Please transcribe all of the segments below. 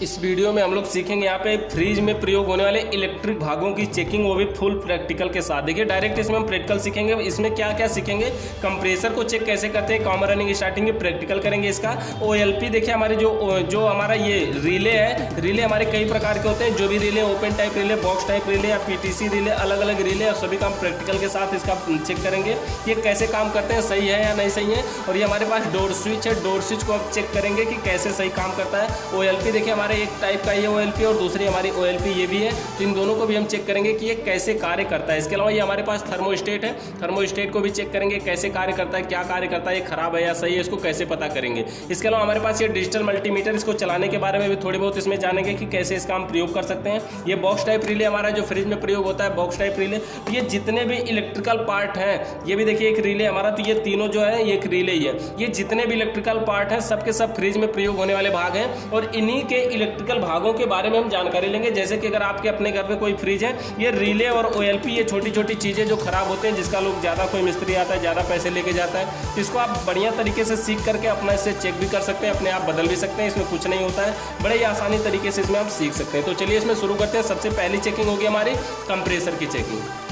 इस वीडियो में हम लोग सीखेंगे यहाँ पे फ्रिज में प्रयोग होने वाले इलेक्ट्रिक भागों की चेकिंग, वो भी फुल प्रैक्टिकल के साथ। देखिए डायरेक्ट इसमें हम प्रैक्टिकल सीखेंगे। इसमें क्या क्या सीखेंगे, कंप्रेसर को चेक कैसे करते हैं, कॉमन रनिंग स्टार्टिंग में प्रैक्टिकल करेंगे इसका। OLP देखिए हमारे जो हमारा ये रिले है, रिले हमारे कई प्रकार के होते हैं। जो भी relay, open type relay, box type relay या PTC रिले, अलग अलग रिले, और सभी का हम प्रैक्टिकल के साथ इसका चेक करेंगे ये कैसे काम करते हैं, सही है या नहीं सही है। और ये हमारे पास डोर स्विच है, डोर स्विच को आप चेक करेंगे कि कैसे सही काम करता है। OLP देखिए हमारे एक टाइप का ये OLP और दूसरी हमारी OLP ये भी है, तो इन दोनों को भी हम चेक करेंगे कि ये कैसे कार्य करता है। इसके अलावा ये हमारे पास थर्मोस्टेट है, थर्मोस्टेट को भी चेक करेंगे कैसे कार्य करता है, क्या कार्य करता है, ये खराब है या सही है, इसको कैसे पता करेंगे। इसके अलावा हमारे पास ये डिजिटल मल्टीमीटर, इसको चलाने के बारे में भी थोड़ी बहुत इसमें जानेंगे कि कैसे इसका हम प्रयोग कर सकते हैं। ये बॉक्स टाइप रिले हमारा जो फ्रिज में प्रयोग होता है, बॉक्स टाइप रिले, ये जितने भी इलेक्ट्रिकल पार्ट हैं, ये भी देखिए एक रिले हमारा, तो ये तीनों जो है ये एक रिले ही है। ये जितने भी इलेक्ट्रिकल पार्ट हैं सबके सब फ्रिज में प्रयोग होने वाले भाग हैं, और इन्हीं के इलेक्ट्रिकल भागों के बारे में हम जानकारी लेंगे। जैसे कि अगर आपके अपने घर में कोई फ्रिज है, ये रिले और OLP, ये छोटी छोटी चीज़ें जो खराब होते हैं, जिसका लोग ज़्यादा, कोई मिस्त्री आता है ज़्यादा पैसे लेके जाता है, तो इसको आप बढ़िया तरीके से सीख करके अपना इससे चेक भी कर सकते हैं, अपने आप बदल भी सकते हैं। इसमें कुछ नहीं होता है, बड़े ही आसानी तरीके से इसमें आप सीख सकते हैं। तो चलिए इसमें शुरू करते हैं। सबसे पहली चेकिंग होगी हमारी कंप्रेसर की चेकिंग।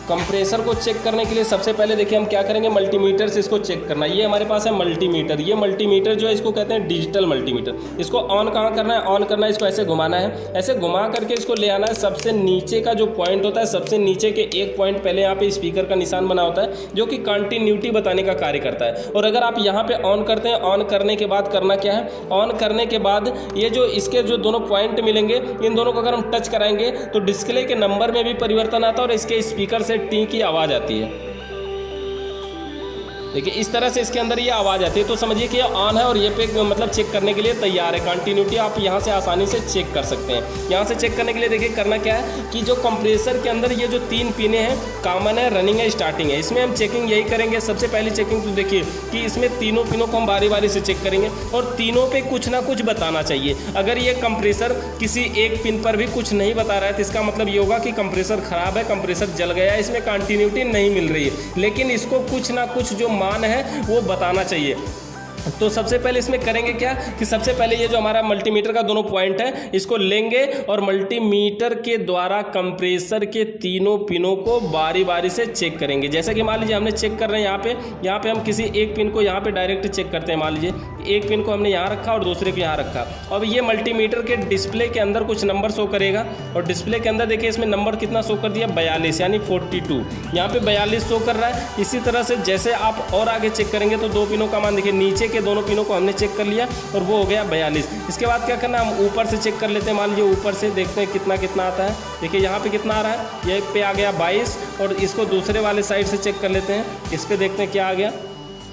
कंप्रेसर को चेक करने के लिए सबसे पहले देखिए हम क्या करेंगे, मल्टीमीटर से इसको चेक करना। ये हमारे पास है मल्टीमीटर। ये मल्टीमीटर जो है इसको कहते हैं डिजिटल मल्टीमीटर। इसको ऑन कहाँ करना है, ऑन करना है, इसको ऐसे घुमाना है, ऐसे घुमा करके इसको ले आना है। सबसे नीचे का जो पॉइंट होता है, सबसे नीचे के एक पॉइंट पहले यहाँ पे स्पीकर का निशान बना होता है, जो कि कंटिन्यूटी बताने का कार्य करता है। और अगर आप यहाँ पे ऑन करते हैं, ऑन करने के बाद करना क्या है, ऑन करने के बाद ये जो इसके जो दोनों पॉइंट मिलेंगे, इन दोनों को अगर हम टच कराएंगे तो डिस्प्ले के नंबर में भी परिवर्तन आता है और इसके स्पीकर से टी की आवाज आती है। देखिए इस तरह से इसके अंदर ये आवाज़ आती है, तो समझिए कि ये ऑन है और ये पे मतलब चेक करने के लिए तैयार है। कंटिन्यूटी आप यहाँ से आसानी से चेक कर सकते हैं। यहाँ से चेक करने के लिए देखिए करना क्या है कि जो कंप्रेसर के अंदर ये जो तीन पिने हैं, कॉमन है, रनिंग है, स्टार्टिंग है, इसमें हम चेकिंग यही करेंगे। सबसे पहली चेकिंग तो देखिए कि इसमें तीनों पिनों को हम बारी बारी से चेक करेंगे और तीनों पे कुछ ना कुछ बताना चाहिए। अगर ये कंप्रेसर किसी एक पिन पर भी कुछ नहीं बता रहा है तो इसका मतलब ये होगा कि कंप्रेसर खराब है, कंप्रेसर जल गया है, इसमें कंटिन्यूटी नहीं मिल रही है। लेकिन इसको कुछ ना कुछ जो मान है वो बताना चाहिए। तो सबसे पहले इसमें करेंगे क्या कि सबसे पहले ये जो हमारा मल्टीमीटर का दोनों पॉइंट है, इसको लेंगे और मल्टीमीटर के द्वारा कंप्रेसर के तीनों पिनों को बारी बारी से चेक करेंगे। जैसा कि मान लीजिए हमने चेक कर रहे हैं यहाँ पे हम किसी एक पिन को यहाँ पे डायरेक्ट चेक करते हैं। मान लीजिए एक पिन को हमने यहाँ रखा और दूसरे को यहाँ रखा। अब ये मल्टीमीटर के डिस्प्ले के अंदर कुछ नंबर शो करेगा और डिस्प्ले के अंदर देखिए इसमें नंबर कितना शो कर दिया, 42 यानी 42। यहाँ पे 42 शो कर रहा है। इसी तरह से जैसे आप और आगे चेक करेंगे तो दो पिनों का मान देखिए, नीचे के दोनों पिनों को हमने चेक कर लिया और वो हो गया 42। इसके बाद क्या करना है, हम ऊपर से चेक कर लेते हैं। मान लीजिए ऊपर से देखते हैं कितना कितना आता है। देखिए यहाँ पे कितना आ रहा है, ये पे आ गया 22 और इसको दूसरे वाले साइड से चेक कर लेते हैं। इस पे देखते हैं क्या आ गया,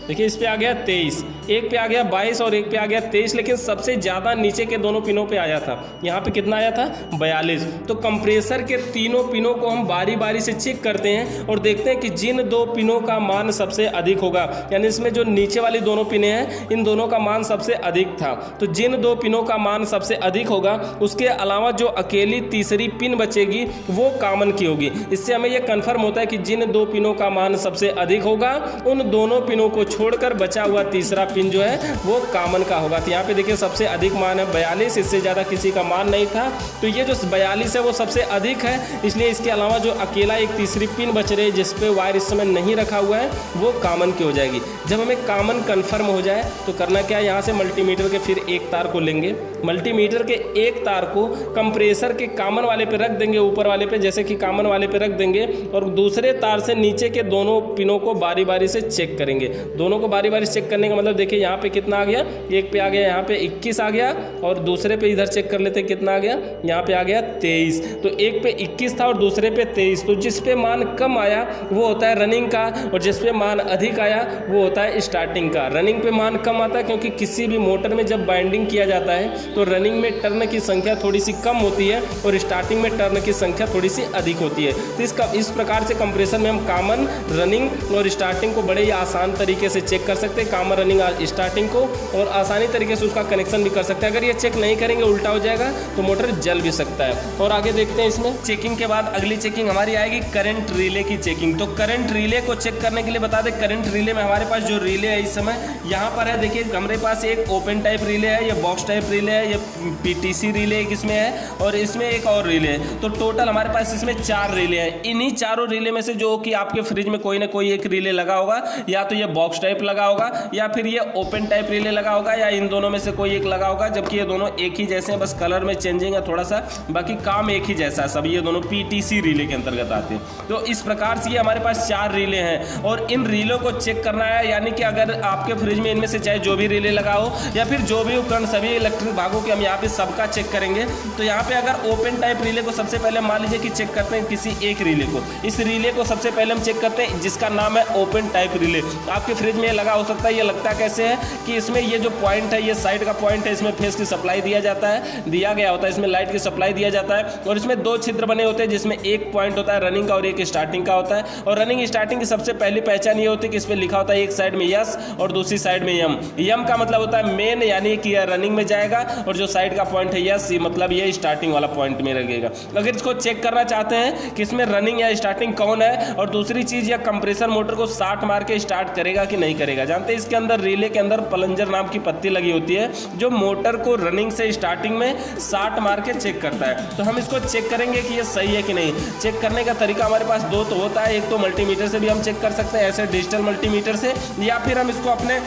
देखिए इस पे आ गया 23, एक पे आ गया 22 और एक पे आ गया 23। लेकिन सबसे ज़्यादा नीचे के दोनों पिनों पे आया था, यहाँ पे कितना आया था, 42। तो कंप्रेसर के तीनों पिनों को हम बारी बारी से चेक करते हैं और देखते हैं कि जिन दो पिनों का मान सबसे अधिक होगा, यानी इसमें जो नीचे वाली दोनों पिनें हैं इन दोनों का मान सबसे अधिक था, तो जिन दो पिनों का मान सबसे अधिक होगा उसके अलावा जो अकेली तीसरी पिन बचेगी वो कॉमन की होगी। इससे हमें यह कन्फर्म होता है कि जिन दो पिनों का मान सबसे अधिक होगा उन दोनों पिनों को छोड़कर बचा हुआ तीसरा पिन जो है वो कॉमन का होगा। तो यहाँ पे देखिए सबसे अधिक मान है 42, इससे ज़्यादा किसी का मान नहीं था, तो ये जो 42 है वो सबसे अधिक है। इसलिए इसके अलावा जो अकेला एक तीसरी पिन बच रही है जिस पे वायर इस समय नहीं रखा हुआ है वो कॉमन की हो जाएगी। जब हमें कॉमन कन्फर्म हो जाए तो करना क्या है, यहाँ से मल्टीमीटर के फिर एक तार को लेंगे, मल्टीमीटर के एक तार को कंप्रेसर के कॉमन वाले पे रख देंगे, ऊपर वाले पे जैसे कि कॉमन वाले पे रख देंगे और दूसरे तार से नीचे के दोनों पिनों को बारी बारी से चेक करेंगे। दोनों को बारी बारी चेक करने का मतलब देखिए यहाँ पे कितना आ गया, एक पे आ गया यहाँ पे 21 आ गया और दूसरे पे इधर चेक कर लेते कितना आ गया, यहाँ पे आ गया 23। तो एक पे 21 था और दूसरे पे 23। तो जिस पे मान कम आया वो होता है रनिंग का और जिस पे मान अधिक आया वो होता है स्टार्टिंग का। रनिंग पे मान कम आता है क्योंकि किसी भी मोटर में जब बाइंडिंग किया जाता है तो रनिंग में टर्न की संख्या थोड़ी सी कम होती है और स्टार्टिंग में टर्न की संख्या थोड़ी सी अधिक होती है। तो इस प्रकार से कंप्रेसर में हम कॉमन, रनिंग और स्टार्टिंग को बड़े ही आसान तरीके से चेक कर सकते हैं कॉमन रनिंग स्टार्टिंग को, और आसानी तरीके से उसका कनेक्शन भी कर सकते हैं। अगर ये चेक नहीं करेंगे उल्टा हो जाएगा तो मोटर जल भी सकता है। और आगे देखते हैं इसमें चेकिंग के बाद अगली चेकिंग हमारी आएगी करंट रिले की चेकिंग। तो करंट रिले को चेक करने के लिए बता दें, करंट रिले में हमारे पास जो रिले है इस समय यहाँ पर है, देखिए हमारे पास एक ओपन टाइप रिले है, ये बॉक्स टाइप रिले है, ये पीटीसी रिले एक इसमें है, और इसमें एक और रिले है। तो टोटल हमारे पास इसमें 4 रिले हैं। इन्हीं चारों रिले में से जो कि आपके फ्रिज में कोई ना कोई एक रिले लगा होगा, या तो ये बॉक्स टाइप लगा होगा या फिर ये ओपन टाइप रिले लगा होगा, या इन दोनों में से कोई एक लगा होगा, जबकि ये दोनों एक ही जैसे हैं, बस कलर में चेंजिंग है थोड़ा सा, बाकी काम एक ही जैसा है सब। ये दोनों पीटीसी रिले के अंतर्गत आते हैं। तो इस प्रकार से ये हमारे पास 4 रिले हैं, और इन रिलों को चेक करना है, यानी कि अगर आपके फ्रिज में इनमें से चाहे जो भी रिले लगा हो या फिर जो भी उपकरण सभी इलेक्ट्रिक भागों के हम यहाँ पे सबका चेक करेंगे। तो यहाँ पे अगर ओपन टाइप रिले को सबसे पहले मान लीजिए कि चेक करते हैं किसी एक रिले को, इस रिले को सबसे पहले हम चेक करते हैं जिसका नाम है ओपन टाइप रिले। आपके फ्रिज में ये लगा हो सकता है, ये लगता कैसे है कि इसमें ये जो पॉइंट है, ये साइड का पॉइंट है, इसमें फेस की सप्लाई दिया जाता है, दिया गया होता है, इसमें लाइट की सप्लाई दिया जाता है, और इसमें 2 छिद्र बने होते हैं जिसमें एक पॉइंट होता है रनिंग का और एक स्टार्टिंग का होता है। और रनिंग स्टार्टिंग की सबसे पहली पहचान ये होती है कि इसमें लिखा होता है एक साइड में यस और दूसरी साइड में यम। यम का मतलब होता है मेन, यानी कि यह रनिंग में जाएगा, और जो साइड का पॉइंट है यस, मतलब ये स्टार्टिंग वाला पॉइंट में लगेगा। अगर इसको चेक करना चाहते हैं कि इसमें रनिंग या स्टार्टिंग कौन है, और दूसरी चीज या कंप्रेसर मोटर को 60 मार के स्टार्ट करेगा कि नहीं करेगा। जानते हैं इसके अंदर रिले के अंदर प्लंजर नाम की पत्ती लगी होती है जो मोटर को रनिंग से स्टार्टिंग में 60 मार के चेक करता है। तो हम इसको चेक करेंगे कि ये सही है कि नहीं। चेक करने का तरीका हमारे पास 2 तो होता है, एक तो मल्टीमीटर से भी हम चेक कर सकते हैं, ऐसे डिजिटल मल्टीमीटर से, या फिर हम इसको अपने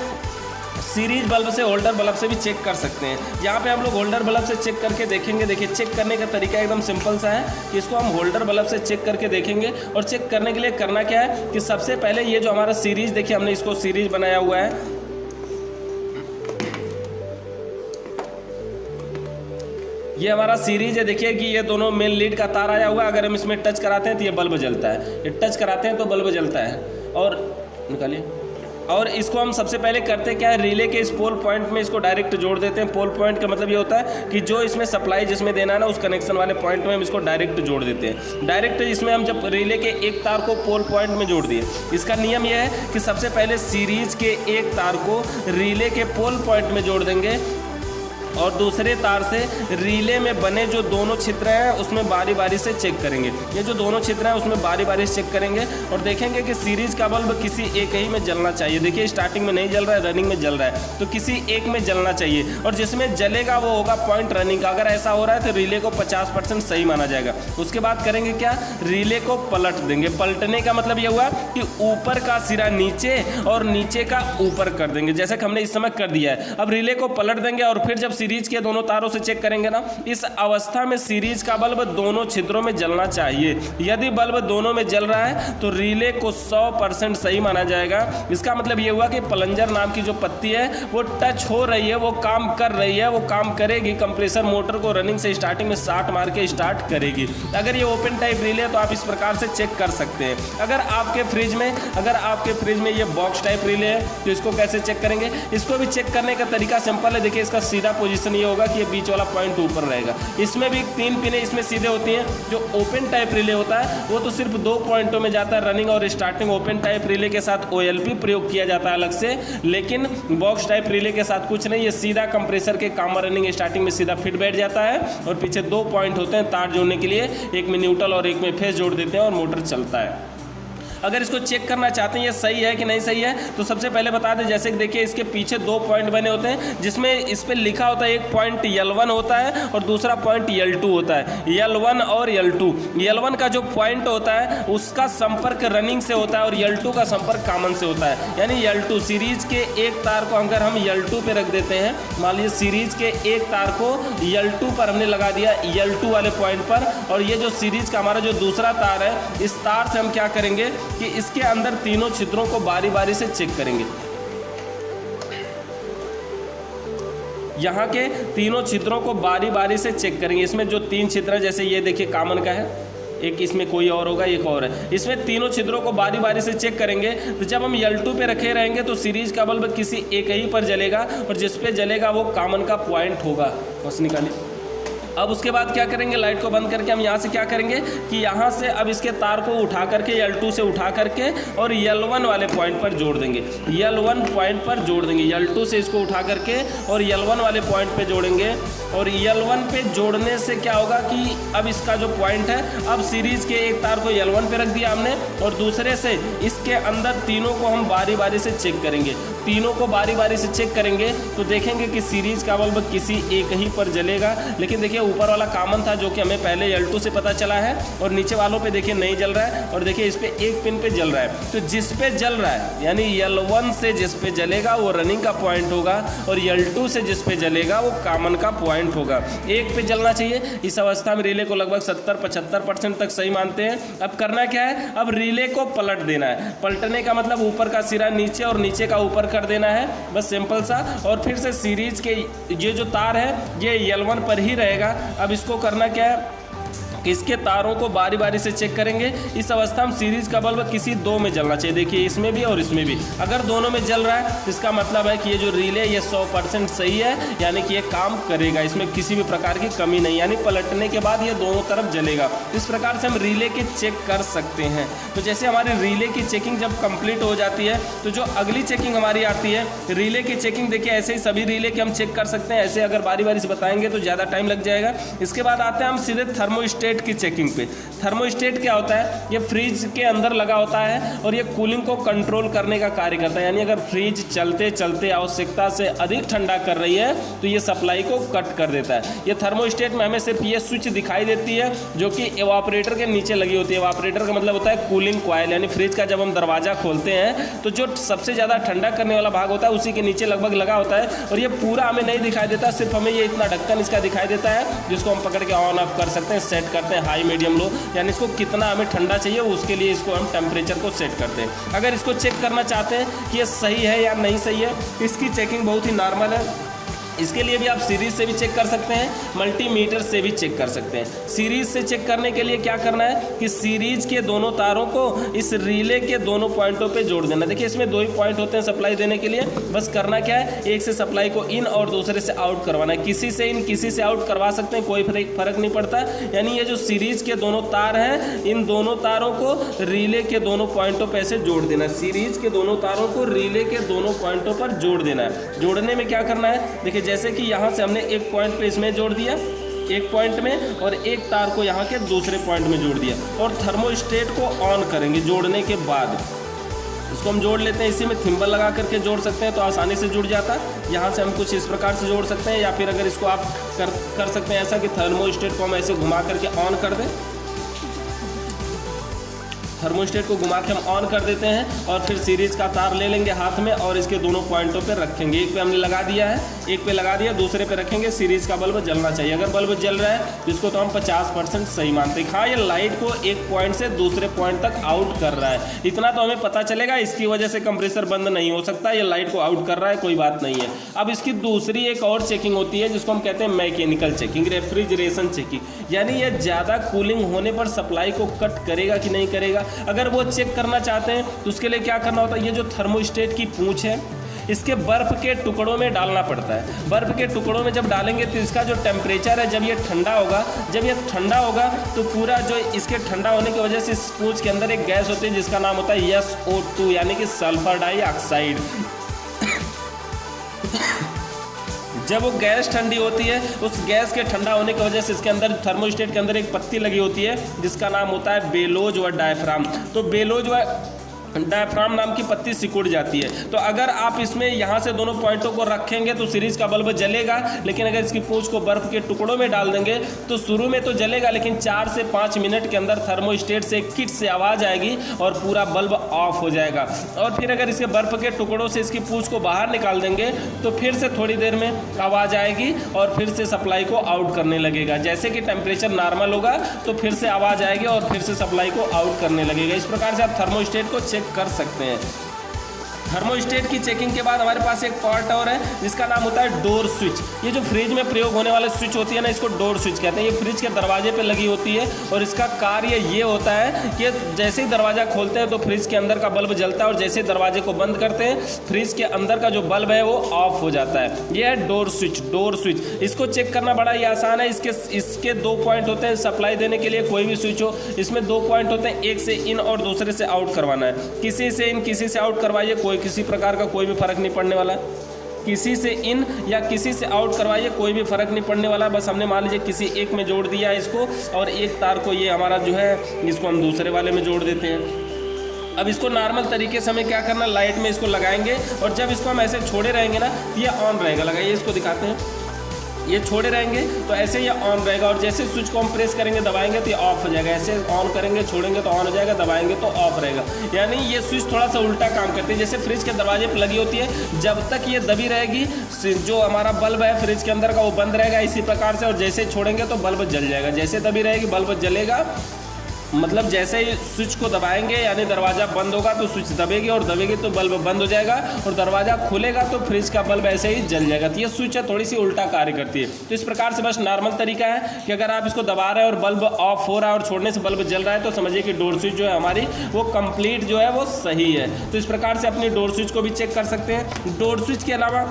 सीरीज बल्ब से, होल्डर बल्ब से भी चेक कर सकते हैं। यहाँ पे हम लोग होल्डर बल्ब से चेक करके देखेंगे। देखिए चेक करने का तरीका एकदम सिंपल सा है कि इसको हम होल्डर बल्ब से चेक करके देखेंगे। और चेक करने के लिए करना क्या है कि सबसे पहले ये जो हमारा सीरीज, देखिए हमने इसको सीरीज बनाया हुआ है, ये हमारा सीरीज है। देखिए कि ये दोनों मेन लीड का तार आया हुआ है, अगर हम इसमें टच कराते हैं तो ये बल्ब जलता है, ये टच कराते हैं तो बल्ब जलता है। और निकालिए, और इसको हम सबसे पहले करते क्या है, रिले के इस पोल पॉइंट में इसको डायरेक्ट जोड़ देते हैं। पोल पॉइंट का मतलब ये होता है कि जो इसमें सप्लाई जिसमें देना है ना, उस कनेक्शन वाले पॉइंट में हम इसको डायरेक्ट जोड़ देते हैं। डायरेक्ट इसमें हम जब रिले के एक तार को पोल पॉइंट में जोड़ दिए, इसका नियम यह है कि सबसे पहले सीरीज के एक तार को रिले के पोल पॉइंट में जोड़ देंगे, और दूसरे तार से रिले में बने जो दोनों छिद्र हैं उसमें बारी बारी से चेक करेंगे। ये जो दोनों छिद्र हैं उसमें बारी बारी से चेक करेंगे, और देखेंगे कि सीरीज का बल्ब किसी एक ही में जलना चाहिए। देखिए स्टार्टिंग में नहीं जल रहा है, रनिंग में जल रहा है, तो किसी एक में जलना चाहिए, और जिसमें जलेगा वो होगा पॉइंट रनिंग का। अगर ऐसा हो रहा है तो रिले को 50% सही माना जाएगा। उसके बाद करेंगे क्या, रिले को पलट देंगे। पलटने का मतलब ये हुआ कि ऊपर का सिरा नीचे और नीचे का ऊपर कर देंगे, जैसे कि हमने इस समय कर दिया है। अब रिले को पलट देंगे, और फिर जब सीरीज के दोनों तारों से चेक करेंगे ना, इस अवस्था में सीरीज का बल्ब दोनों छिद्रों में जलना चाहिए। यदि बल्ब दोनों में जल रहा है तो रिले को 100% सही माना जाएगा। इसका मतलब ये हुआ कि प्लंजर नाम की जो पत्ती है वो टच हो रही है, वो काम कर रही है, वो काम करेगी। कंप्रेसर मोटर को रनिंग से स्टार्टिंग में 60 मार के स्टार्ट करेगी। अगर ये ओपन टाइप रिले है तो आप इस प्रकार से चेक कर सकते हैं। अगर आपके फ्रिज में ये बॉक्स टाइप रिले है तो इसको कैसे चेक करेंगे। इसको भी चेक करने का तरीका सिंपल है। देखिए इसका सीधा पोजीशन ये होगा कि ये बीच वाला पॉइंट ऊपर रहेगा। इसमें भी 3 पिने इसमें सीधे होती हैं। जो ओपन टाइप रिले होता है वो तो सिर्फ 2 पॉइंटों में जाता है, रनिंग और स्टार्टिंग। ओपन टाइप रिले के साथ OLP प्रयोग किया जाता है अलग से, लेकिन बॉक्स टाइप रिले के साथ कुछ नहीं, ये सीधा कंप्रेसर के कॉमन रनिंग स्टार्टिंग में सीधा फिट बैठ जाता है, और पीछे 2 पॉइंट होते हैं तार जोड़ने के लिए, एक में न्यूट्रल और एक में फेस जोड़ देते हैं और मोटर चलता है। अगर इसको चेक करना चाहते हैं ये सही है कि नहीं सही है, तो सबसे पहले बता दें, जैसे कि देखिए इसके पीछे 2 पॉइंट बने होते हैं, जिसमें इस पर लिखा होता है एक पॉइंट L1 होता है और दूसरा पॉइंट L2 होता है। L1 और L2, L1 का जो पॉइंट होता है उसका संपर्क रनिंग से होता है, और L2 का संपर्क कॉमन से होता है। यानी L2 सीरीज के एक तार को अगर हम L2 पे रख देते हैं, मान लीजिए सीरीज के एक तार को L2 पर हमने लगा दिया, L2 वाले पॉइंट पर, और ये जो सीरीज का हमारा जो दूसरा तार है, इस तार से हम क्या करेंगे कि इसके अंदर तीनों छिद्रों को बारी बारी से चेक करेंगे। यहाँ के तीनों छिद्रों को बारी बारी से चेक करेंगे। इसमें जो 3 छिद्र है, जैसे ये देखिए कॉमन का है, एक इसमें कोई और होगा, एक और है, इसमें तीनों छिद्रों को बारी बारी से चेक करेंगे। तो जब हम L2 पे रखे रहेंगे तो सीरीज का बल्ब किसी एक ही पर जलेगा, और जिस पे जलेगा वो कॉमन का पॉइंट होगा। बस निकालिए, अब उसके बाद क्या करेंगे, लाइट को बंद करके हम यहाँ से क्या करेंगे कि यहाँ से अब इसके तार को उठा करके L2 से उठा करके और L1 वाले पॉइंट पर जोड़ देंगे, L1 पॉइंट पर जोड़ देंगे, L2 से इसको उठा करके और L1 वाले पॉइंट पे जोड़ेंगे। और L1 पे जोड़ने से क्या होगा कि अब इसका जो पॉइंट है, अब सीरीज़ के एक तार को L1 पे रख दिया हमने और दूसरे से इसके अंदर तीनों को हम बारी बारी से चेक करेंगे। तीनों को बारी बारी से चेक करेंगे तो देखेंगे कि सीरीज़ का बल्ब किसी एक ही पर जलेगा। लेकिन देखिए ऊपर वाला कॉमन था जो कि हमें पहले L2 से पता चला है और नीचे वालों पे देखिए नहीं जल रहा है और देखिए इस पे एक पिन पे जल रहा है। तो जिस पे जल रहा है यानी L1 से जिस पे जलेगा वो रनिंग का पॉइंट होगा और L2 से जिस पे जलेगा वो कॉमन का पॉइंट होगा। एक पे जलना चाहिए। इस अवस्था में रिले को लगभग 70-75% तक सही मानते हैं। अब करना क्या है, अब रिले को पलट देना है। पलटने का मतलब ऊपर का सिरा नीचे और नीचे का ऊपर कर देना है, बस सिंपल सा। और फिर से सीरीज के ये जो तार है ये L1 पर ही रहेगा। अब इसको करना क्या है कि इसके तारों को बारी बारी से चेक करेंगे। इस अवस्था में सीरीज का बल्ब किसी दो में जलना चाहिए। देखिए इसमें भी और इसमें भी, अगर दोनों में जल रहा है तो इसका मतलब है कि ये जो रिले ये 100% सही है, यानी कि ये काम करेगा, इसमें किसी भी प्रकार की कमी नहीं, यानी पलटने के बाद ये दोनों तरफ जलेगा। इस प्रकार से हम रिले की चेक कर सकते हैं। तो जैसे हमारी रिले की चेकिंग जब कंप्लीट हो जाती है तो जो अगली चेकिंग हमारी आती है रिले की चेकिंग। देखिए ऐसे ही सभी रिले के हम चेक कर सकते हैं, ऐसे अगर बारी बारी से बताएंगे तो ज़्यादा टाइम लग जाएगा। इसके बाद आते हैं हम सीधे थर्मोस्टेट की चेकिंग पे। थर्मोस्टेट क्या होता है, ये फ्रिज के अंदर लगा होता है और ये कूलिंग को कंट्रोल करने का कार्य करता है। यानी अगर फ्रिज चलते चलते आवश्यकता से अधिक ठंडा कर रही है तो ये सप्लाई को कट कर देता है। ये थर्मोस्टेट में हमें सिर्फ ये स्विच दिखाई देती है जो कि एवापोरेटर के नीचे लगी होती है। एवापोरेटर का मतलब होता है कूलिंग कॉइल, यानी फ्रिज का जब हम दरवाजा खोलते हैं तो जो सबसे ज़्यादा ठंडा करने वाला भाग होता है उसी के नीचे लगभग लगा होता है। और ये पूरा हमें नहीं दिखाई देता, सिर्फ हमें ये इतना ढक्कन इसका दिखाई देता है जिसको हम पकड़ के ऑन ऑफ कर सकते हैं, सेट करते हैं हाई मीडियम लो, यानी इसको कितना हमें ठंडा चाहिए उसके लिए इसको हम टेम्परेचर को सेट करते हैं। अगर इसको चेक करना चाहते हैं कि ये सही है या नहीं सही है, इसकी चेकिंग बहुत ही नॉर्मल है। इसके लिए भी आप सीरीज से भी चेक कर सकते हैं, मल्टीमीटर से भी चेक कर सकते हैं। सीरीज से चेक करने के लिए क्या करना है कि सीरीज के दोनों तारों को इस रिले के दोनों पॉइंटों पे जोड़ देना। देखिए इसमें दो ही पॉइंट होते हैं सप्लाई देने के लिए, बस करना क्या है, एक से सप्लाई को इन और दूसरे से आउट करवाना है। किसी से इन किसी से आउट करवा सकते हैं, कोई फर्क नहीं पड़ता। यानी ये जो सीरीज के दोनों तार हैं इन दोनों तारों को रिले के दोनों पॉइंटों पर ऐसे जोड़ देना है। सीरीज के दोनों तारों को रिले के दोनों पॉइंटों पर जोड़ देना है। जोड़ने में क्या करना है, देखिए जैसे कि यहाँ से हमने एक पॉइंट पे इसमें जोड़ दिया, एक पॉइंट में, और एक तार को यहाँ के दूसरे पॉइंट में जोड़ दिया और थर्मोस्टेट को ऑन करेंगे। जोड़ने के बाद इसको हम जोड़ लेते हैं, इसी में थिम्बल लगा करके जोड़ सकते हैं तो आसानी से जुड़ जाता है। यहाँ से हम कुछ इस प्रकार से जोड़ सकते हैं, या फिर अगर इसको आप कर सकते हैं ऐसा कि थर्मोस्टेट को हम ऐसे घुमा करके ऑन कर दें। थर्मोस्टेट को घुमा के हम ऑन कर देते हैं और फिर सीरीज का तार ले लेंगे हाथ में और इसके दोनों पॉइंटों पे रखेंगे। एक पे हमने लगा दिया है, एक पे लगा दिया, दूसरे पे रखेंगे। सीरीज का बल्ब जलना चाहिए। अगर बल्ब जल रहा है तो इसको तो हम 50% सही मानते हैं। हाँ, ये लाइट को एक पॉइंट से दूसरे पॉइंट तक आउट कर रहा है, इतना तो हमें पता चलेगा। इसकी वजह से कंप्रेसर बंद नहीं हो सकता, ये लाइट को आउट कर रहा है, कोई बात नहीं है। अब इसकी दूसरी एक और चेकिंग होती है जिसको हम कहते हैं मैकेनिकल चेकिंग, रेफ्रिजरेशन चेकिंग। यानी ये ज़्यादा कूलिंग होने पर सप्लाई को कट करेगा कि नहीं करेगा। अगर वो चेक करना चाहते हैं तो उसके लिए क्या करना होता है, ये जो थर्मोस्टेट की पूंछ है इसके बर्फ़ के टुकड़ों में डालना पड़ता है। बर्फ़ के टुकड़ों में जब डालेंगे तो इसका जो टेम्परेचर है जब ये ठंडा होगा, जब ये ठंडा होगा तो पूरा जो इसके ठंडा होने की वजह से इस पूंछ के अंदर एक गैस होती है जिसका नाम होता है SO2 यानी कि सल्फर डाइऑक्साइड। जब वो गैस ठंडी होती है उस गैस के ठंडा होने की वजह से इसके अंदर थर्मोस्टेट के अंदर एक पत्ती लगी होती है जिसका नाम होता है बेलोज व डायफ्राम। तो बेलोज व डायफ्राम नाम की पत्ती सिकुड़ जाती है। तो अगर आप इसमें यहाँ से दोनों पॉइंटों को रखेंगे तो सीरीज का बल्ब जलेगा, लेकिन अगर इसकी पूंछ को बर्फ के टुकड़ों में डाल देंगे तो शुरू में तो जलेगा, लेकिन 4 से 5 मिनट के अंदर थर्मोस्टेट से किट से आवाज़ आएगी और पूरा बल्ब ऑफ हो जाएगा। और फिर अगर इसके बर्फ के टुकड़ों से इसकी पूंछ को बाहर निकाल देंगे तो फिर से थोड़ी देर में आवाज़ आएगी और फिर से सप्लाई को आउट करने लगेगा। जैसे कि टेम्परेचर नॉर्मल होगा तो फिर से आवाज़ आएगी और फिर से सप्लाई को आउट करने लगेगा। इस प्रकार से आप थर्मोस्टेट को चेक कर सकते हैं। थर्मोस्टेट की चेकिंग के बाद हमारे पास एक पार्ट और है जिसका नाम होता है डोर स्विच। ये जो फ्रिज में प्रयोग होने वाले स्विच होती है ना, इसको डोर स्विच कहते हैं। ये फ्रिज के दरवाजे पे लगी होती है और इसका कार्य ये होता है कि जैसे ही दरवाजा खोलते हैं तो फ्रिज के अंदर का बल्ब जलता है और जैसे ही दरवाजे को बंद करते हैं फ्रिज के अंदर का जो बल्ब है वो ऑफ हो जाता है। ये है डोर स्विच। डोर स्विच इसको चेक करना बड़ा ही आसान है। इसके 2 पॉइंट होते हैं सप्लाई देने के लिए। कोई भी स्विच हो, इसमें 2 पॉइंट होते हैं, एक से इन और दूसरे से आउट करवाना है। किसी से इन किसी से आउट करवाइए, कोई किसी प्रकार का कोई भी फर्क नहीं पड़ने वाला। किसी से इन या किसी से आउट करवाइए, कोई भी फर्क नहीं पड़ने वाला। बस हमने मान लीजिए किसी एक में जोड़ दिया है इसको, और एक तार को ये हमारा जो है इसको हम दूसरे वाले में जोड़ देते हैं। अब इसको नॉर्मल तरीके से हमें क्या करना, लाइट में इसको लगाएंगे और जब इसको हम ऐसे छोड़े रहेंगे ना तो ये ऑन रहेगा। लगाइए, इसको दिखाते हैं। ये छोड़े रहेंगे तो ऐसे ये ऑन रहेगा और जैसे स्विच को हम प्रेस करेंगे दबाएंगे तो ये ऑफ हो जाएगा। ऐसे ऑन करेंगे छोड़ेंगे तो ऑन हो जाएगा, दबाएंगे तो ऑफ रहेगा। यानी ये स्विच थोड़ा सा उल्टा काम करती है। जैसे फ्रिज के दरवाजे पर लगी होती है, जब तक ये दबी रहेगी जो हमारा बल्ब है फ्रिज के अंदर का वो बंद रहेगा इसी प्रकार से, और जैसे छोड़ेंगे तो बल्ब जल जाएगा। जैसे दबी रहेगी बल्ब जलेगा, मतलब जैसे ही स्विच को दबाएंगे यानी दरवाज़ा बंद होगा तो स्विच दबेगी और दबेगी तो बल्ब बंद हो जाएगा, और दरवाज़ा खुलेगा तो फ्रिज का बल्ब ऐसे ही जल जाएगा। तो ये स्विच है थोड़ी सी उल्टा कार्य करती है। तो इस प्रकार से बस नॉर्मल तरीका है कि अगर आप इसको दबा रहे हैं और बल्ब ऑफ हो रहा है और छोड़ने से बल्ब जल रहा है तो समझिए कि डोर स्विच जो है हमारी वो कंप्लीट जो है वो सही है। तो इस प्रकार से अपनी डोर स्विच को भी चेक कर सकते हैं। डोर स्विच के अलावा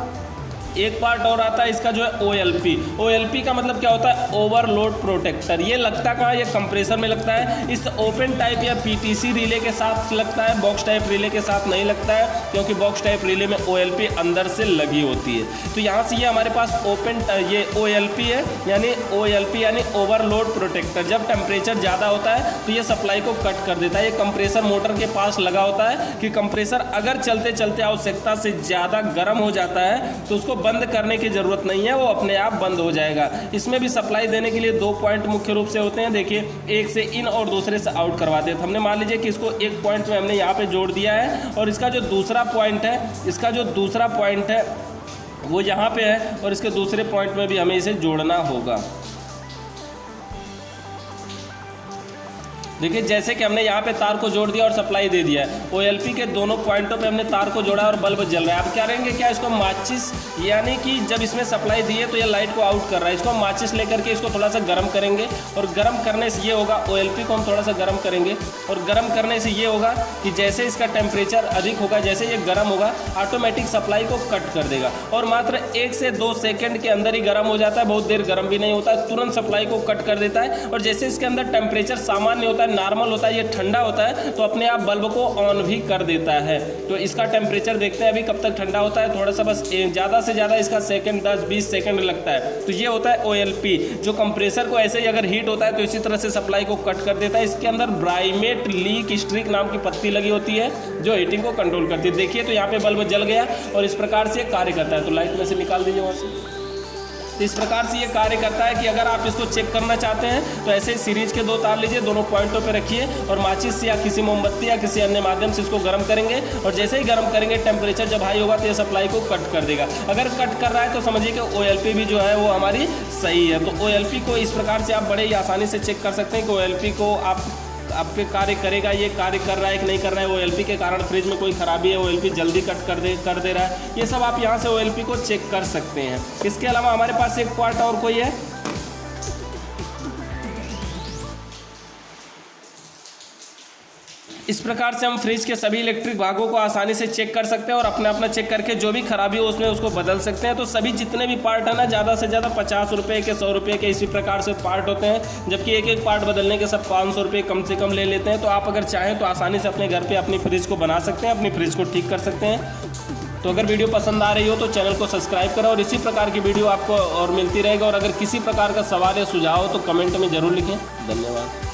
एक पार्ट और आता है इसका जो है OLP। OLP का मतलब क्या होता है, ओवरलोड प्रोटेक्टर। ये लगता कहाँ, ये कंप्रेसर में लगता है। इस ओपन टाइप या PTC रिले के साथ लगता है, बॉक्स टाइप रिले के साथ नहीं लगता है, क्योंकि बॉक्स टाइप रिले में OLP अंदर से लगी होती है। तो यहाँ से ये हमारे पास ओपन ये OLP है, यानी OLP यानी ओवरलोड प्रोटेक्टर। जब टेम्परेचर ज़्यादा होता है तो ये सप्लाई को कट कर देता है। ये कंप्रेसर मोटर के पास लगा होता है कि कंप्रेसर अगर चलते चलते आवश्यकता से ज़्यादा गर्म हो जाता है तो उसको बंद करने की जरूरत नहीं है, वो अपने आप बंद हो जाएगा। इसमें भी सप्लाई देने के लिए 2 पॉइंट मुख्य रूप से होते हैं। देखिए, एक से इन और दूसरे से आउट करवाते हैं। हमने मान लीजिए कि इसको एक पॉइंट में हमने यहाँ पे जोड़ दिया है और इसका जो दूसरा पॉइंट है वो यहाँ पे है और इसके दूसरे पॉइंट में भी हमें इसे जोड़ना होगा। देखिए, जैसे कि हमने यहाँ पे तार को जोड़ दिया और सप्लाई दे दिया है। OLP के दोनों पॉइंटों पे हमने तार को जोड़ा और बल्ब जल रहा है। अब क्या करेंगे, क्या इसको माचिस, यानी कि जब इसमें सप्लाई दी है तो ये लाइट को आउट कर रहा है, इसको हम माचिस लेकर के इसको थोड़ा सा गर्म करेंगे और गर्म करने से ये होगा, OLP को हम थोड़ा सा गर्म करेंगे और गर्म करने से ये होगा कि जैसे इसका टेम्परेचर अधिक होगा, जैसे ये गर्म होगा ऑटोमेटिक सप्लाई को कट कर देगा और मात्र 1 से 2 सेकेंड के अंदर ही गर्म हो जाता है। बहुत देर गर्म भी नहीं होता है, तुरंत सप्लाई को कट कर देता है। और जैसे इसके अंदर टेम्परेचर सामान्य होता है, नॉर्मल होता है, ये ठंडा होता है तो अपने आप बल्ब को ऑन भी कर देता है। तो इसका टेम्परेचर देखते हैं अभी कब तक ठंडा होता है। थोड़ा सा बस ज़्यादा से ज़्यादा इसका सेकंड 10-20 सेकंड लगता है। तो ये होता है OLP, जो कंप्रेसर को ऐसे ही अगर हीट होता है तो इसी तरह से सप्लाई को कट कर देता है। इसके अंदर ब्राइमेट लीक स्ट्रिक नाम की पत्ती लगी होती है जो हीटिंग को कंट्रोल करती है। देखिए, तो यहाँ पे बल्ब जल गया और इस प्रकार से कार्य करता है। तो लाइट में से निकाल दीजिए वहाँ से। तो इस प्रकार से ये कार्य करता है कि अगर आप इसको चेक करना चाहते हैं तो ऐसे ही सीरीज के 2 तार लीजिए, दोनों पॉइंटों पे रखिए और माचिस या किसी मोमबत्ती या किसी अन्य माध्यम से इसको गर्म करेंगे और जैसे ही गर्म करेंगे टेम्परेचर जब हाई होगा तो ये सप्लाई को कट कर देगा। अगर कट कर रहा है तो समझिए कि OLP भी जो है वो हमारी सही है। तो OLP को इस प्रकार से आप बड़े ही आसानी से चेक कर सकते हैं कि OLP को आपके कार्य करेगा, ये कार्य कर रहा है कि नहीं कर रहा है। OLP के कारण फ्रिज में कोई खराबी है, OLP जल्दी कट कर दे रहा है, ये सब आप यहाँ से OLP को चेक कर सकते हैं। इसके अलावा हमारे पास एक पार्ट और कोई है, इस प्रकार से हम फ्रिज के सभी इलेक्ट्रिक भागों को आसानी से चेक कर सकते हैं और अपना चेक करके जो भी खराबी हो उसमें उसको बदल सकते हैं। तो सभी जितने भी पार्ट है ना, ज़्यादा से ज़्यादा 50 रुपये के, 100 रुपये के, इसी प्रकार से पार्ट होते हैं, जबकि एक पार्ट बदलने के सब 500 रुपये कम से कम ले लेते हैं। तो आप अगर चाहें तो आसानी से अपने घर पर अपनी फ्रिज को बना सकते हैं, अपनी फ्रिज को ठीक कर सकते हैं। तो अगर वीडियो पसंद आ रही हो तो चैनल को सब्सक्राइब करो और इसी प्रकार की वीडियो आपको और मिलती रहेगी। और अगर किसी प्रकार का सवाल या सुझाव हो तो कमेंट में ज़रूर लिखें। धन्यवाद।